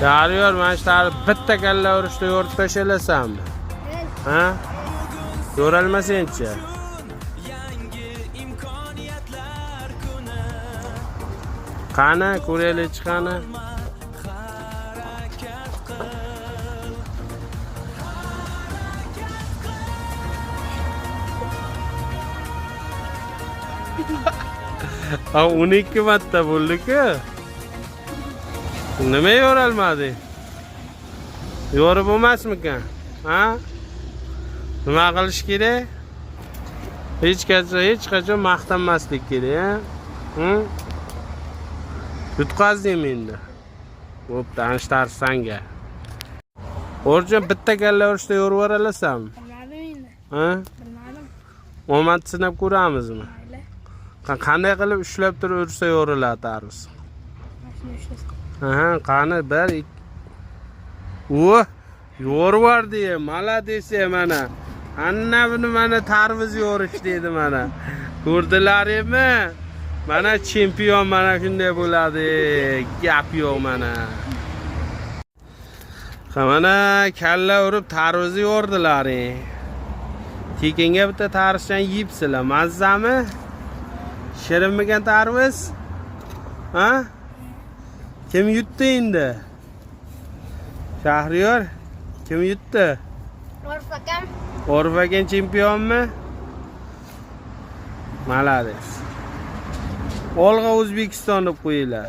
Shahriyor, mana shu tarif bitta kalla urishda yo'rib tashalasanmi? Ha? Yo'ralmasenchi. Qani, ko'raylik chiqani. Ha, 12 marta bo'ldi-ku. Nima yo'ralmadi? Yo'rib bo'lmasmikan? Ha? Nima qilish kerak? Hech qachon maqtanmaslik kerak, ha? Yutqazdingmi endi? Bo'pti, anishtar sanga. O'rjon bitta kalla urishda yo'rib yuboralasanmi? Bilmadim endi. Ha? Bilmadim. Omad sinab ko'ramizmi? Qanday qilib ushlab turib ursa yo'riladi tarvuz? Mashina ushlasam. Aha, qani bir yo'rvardi, malades mana. Anna buni mana tarvuz yo'rish dedi mana. Ko'rdilaringmi? Mana chempion mana shunday bo'ladi. Gap yo'q mana. Mana kalla urib tarvuzni yo'rdilaring. Tekinga bitta tarvuzdan yeyibsizlar. Mazzami? Shirinmikan tarvuz? Ha? Kim yutdi endi? Shahriyor, kim yutdi? Orif akam. Orif akam chempionmi? Malades. Olg'a O'zbekiston deb qo'yinglar.